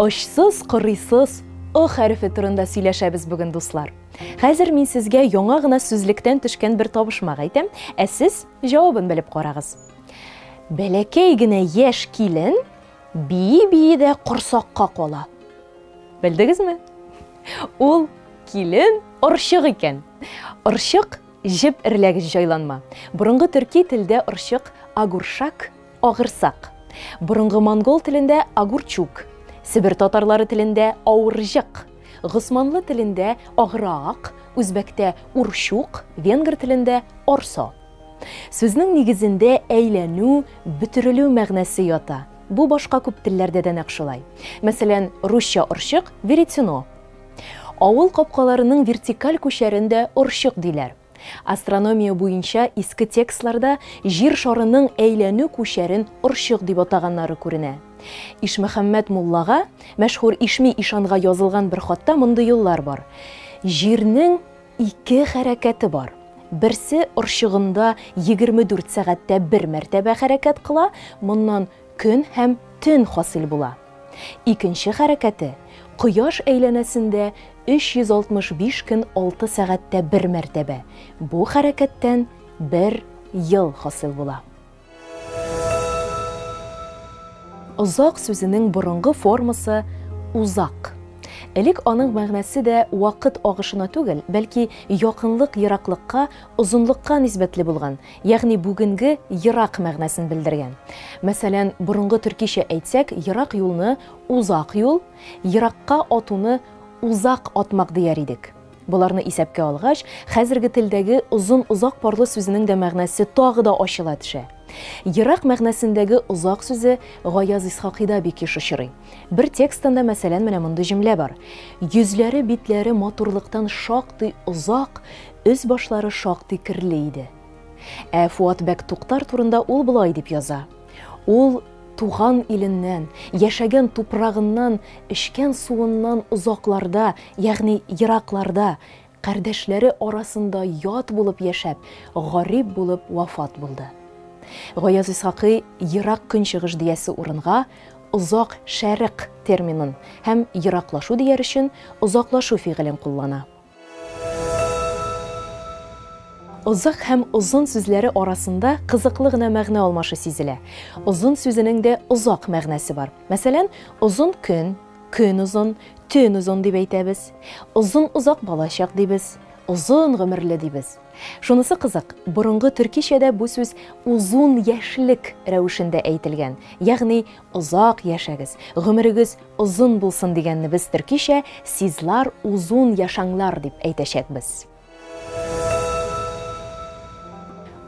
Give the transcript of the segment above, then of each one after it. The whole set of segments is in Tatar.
Очсыз, кырыйсыз «ы» хәрефе турында сөйләшәбез бүген, дуслар. Хәзер мин сезгә яңа гына сүзлектән төшкән бер табышмак әйтәм, ә сез җавабын белеп карагыз. Бәләкәй генә яшь килен бии-бии дә корсакка кала. Белдегезме? Ул килен орчык икән. Орчык җеп эрләгеч җайланма. Борынгы төрки телдә орчык агуршак, агырсак. Борынгы монгол телендә агурчук. Сибир татарлары телендә авырҗык. Госманлы телендә агырак, үзбәктә урчук, венгр телендә орсо. Сүзнең нигезендә әйләнү, бөтерелү мәгънәсе ята. Бу башка күп телләрдә дә нәкъ шулай. Мәсәлән, русча орчык веретено. Авыл капкаларының вертикаль күчәрендә орчык диләр. Астрономия буенча иске текстларда җир шарының әйләнү күчәрен орчык дип атаганнары күренә. Ишмөхәммәд муллага, мәшһүр Ишми ишанга язылган бер хатта мондый юллар бар. Җирнең ике хәрәкәте бар. Берсе орчыгында 24 сәгатьтә бер мәртәбә хәрәкәт кыла, моннан көн һәм төн хасил була. Икенче хәрәкәте Кояш әйләнәсендә 365 көн 6 сәгатьтә бер мәртәбә. Бу хәрәкәттән 1 ел хасил була. Озак сүзенең борынгы формасы узак. Элек аның мәгънәсе дә вакыт агышына түгел, бәлки якынлык ераклыкка, озынлыкка нисбәтле булган, ягъни бүгенге ерак мәгънәсен белдергән. Мәсәлән, борынгы төркичә әйтсәк, ерак юлны узак юл, еракка атуны узак атмак дияр идек. Буларны исәпкә алгач, хәзерге телдәге озын-узак парлы сүзенең дә мәгънәсе тагы да ачыла төшә. Ерак мәгънәсендәге узак сүзе Гаяз Исхакыйда бик еш очрый. Бер текстында мәсәлән менә мондый җөмлә бар. Йөзләре, битләре матурлыктан шактый узак, үз башлары шактый кирле иде. Фуат бәк Туктар турында ул булай дип яза. Ул туган иленнән, яшәгән тупрагыннан, эчкән суыннан узакларда, ягъни еракларда, кардәшләре арасында ят булып яшәп, гарип булып вафат булды. Гаяз Исхакый ерак көнчыгыш диясе урынга узак шәрык терминын һәм ераклашу дияр өчен узаклашу фигылен куллана. Узак һәм узын сүзләре арасында кызыклы гына мәгънә алмашы сизелә. Узын сүзенең дә узак мәгънәсе бар. Мәсәлән, узын көн, көн узын, төн узын дип әйтәбез. Узын узак балачак дибез, узын гомерле дибез. Шунысы кызык, борынгы төркичәдә бу сүз узун яшьлек рәвешендә әйтелгән. Ягъни узак яшәгез, гомерегез узын булсын дигәнне без төркичә сизлар узун яшаңлар дип әйтәчәкбез.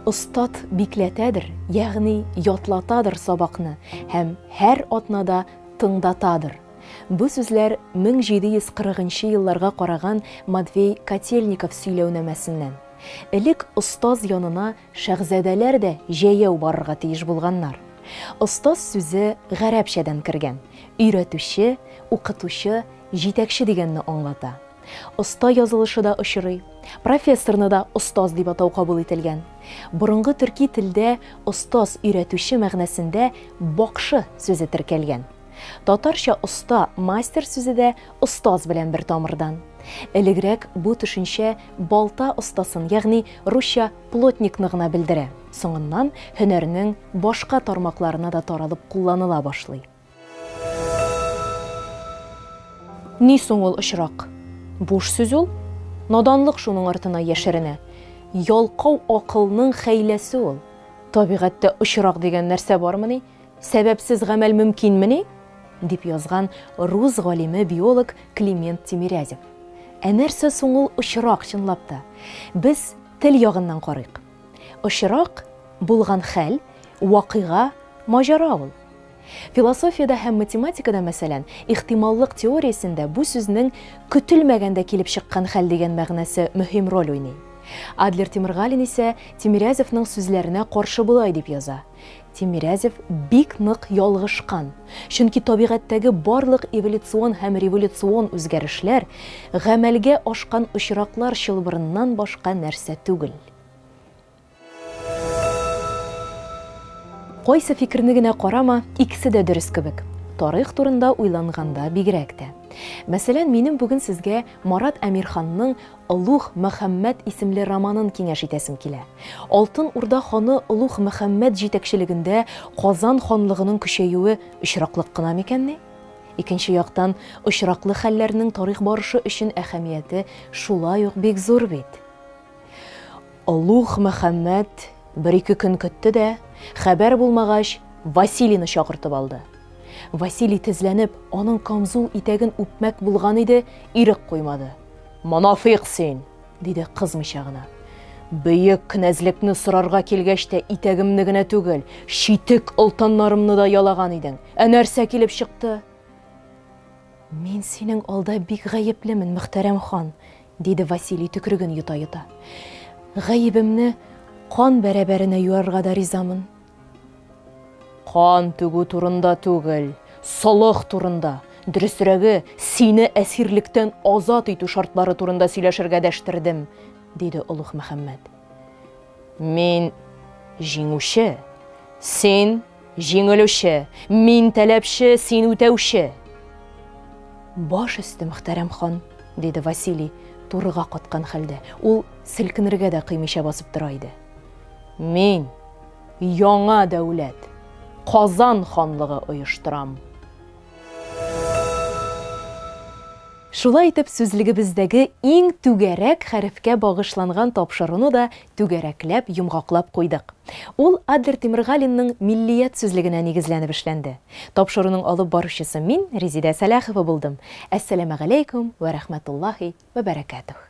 Остат бикләтәдер, ягъни ятлатадыр сабакны һәм һәр атнада тыңдатадыр. Бу сүзләр 1740 елларга караган Матвей Котельников сөйләүнәмәсеннән. Элек остаз янына шәһзадәләр дә җәяү барырга тиеш булганнар. Остаз сүзе гарәпчәдән кергән. Өйрәтүче, укытучы, җитәкче дигәнне аңлата. Оста язылышы да очрый. Профессорны да остаз дип атау кабул ителгән. Борынгы төрки телдә остаз өйрәтүче мәгънәсендә бакшы сүзе теркәлгән. Татарча оста, мастер сүзе дә остаз белән бер тамырдан. Элегрәк бу төшенчә балта остасын, ягъни русча плотникны гына белдерә. Соңыннан һөнәрнең башка тармакларына да таралып кулланыла башлый. Ни соң ул очрак? Буш сүз ул, наданлык шуның артына яшеренә. Ялкау акылның хәйләсе ул. Табигатьтә очрак дигән нәрсә бармыни? Сәбәпсез гамәл мөмкинмени? Дип язган рус галиме биолог Климент Тимирязев. Нәрсә соң ул очрак чынлап та? Без тел ягыннан карыйк. Очрак булган хәл, вакыйга, маҗара ул. Философиядә һәм математикада мәсәлән, ихтималлык теориясендә бу сүзнең көтелмәгәндә килеп чыккан хәл дигән мәгънәсе мөһим роль уйный. Адлер Тимиргалин исә Тимирязевның сүзләренә каршы булай дип яза. Тимирязев бик нык ялгышкан. Чөнки табигатьтәге барлык эволюцион һәм революцион үзгәрешләр гамәлгә ашкан очраклар чылбырыннан башка нәрсә түгел. Кайсы фикерне генә карама, икесе дә дөрес кебек. тарих турында уйланганда бигрәк тә. Мәсәлән, минем бүген сезгә Марат Әмирханның «Олуг Мөхәммәд» исемле романын киңәш итәсем килә. Алтын Урда ханы Олуг Мөхәммәд җитәкчелегендә Казан ханлыгының көчәюе очраклык кына микәнни? Икенче яктан, очраклы хәлләрнең тарих барышы өчен әһәмияте шулай ук бик зур бит. Олуг Мөхәммәд бер-ике көн көтте дә, хәбәр булмагач, Василийны чакыртып алды. Василий тезләнеп, аның камзул итәген үпмәк булган иде, ирек куймады. «Монафиq син!» диде кызмыйча гына. «Бөек кнәзлекне сорарга килгәч тә итәгемне генә түгел, читек алтыннарымны да ялаган идең. Нәрсә килеп чыкты?» «Мин синең алда бик гаеплемен, мөхтәрәм хан», диде Василий төкреген йота-йота. «Гаебемне кан бәрабәренә юарга да ризамын». «Кан түгү турында түгел, солых турында, дөресрәге, сине әсирлектән азат итү шартлары турында сөйләшергә дәштердем», диде Олуг Мөхәммәд. «Мин җиңүче, син җиңелүче, мин таләпче, син үтәүче». «Баш өсте, мөхтәрәм хан», диде Василий, турыга каткан хәлдә. Ул селкенергә дә кыймыйча басып тора иде. «Мин яңа дәүләт, Казан ханлыгы оештырам». Шулай итеп, сүзлегебездәге иң түгәрәк хәрефкә багышланган тапшыруны да түгәрәкләп, йомгаклап куйдык. Ул Адлер Тимергалинның Миллият сүзлегенә нигезләнеп эшләнде. Тапшыруның алып баручысы мин, Резида Сәләхова булдым. Әссәламу алейкум ва рахматуллахи ва баракатух.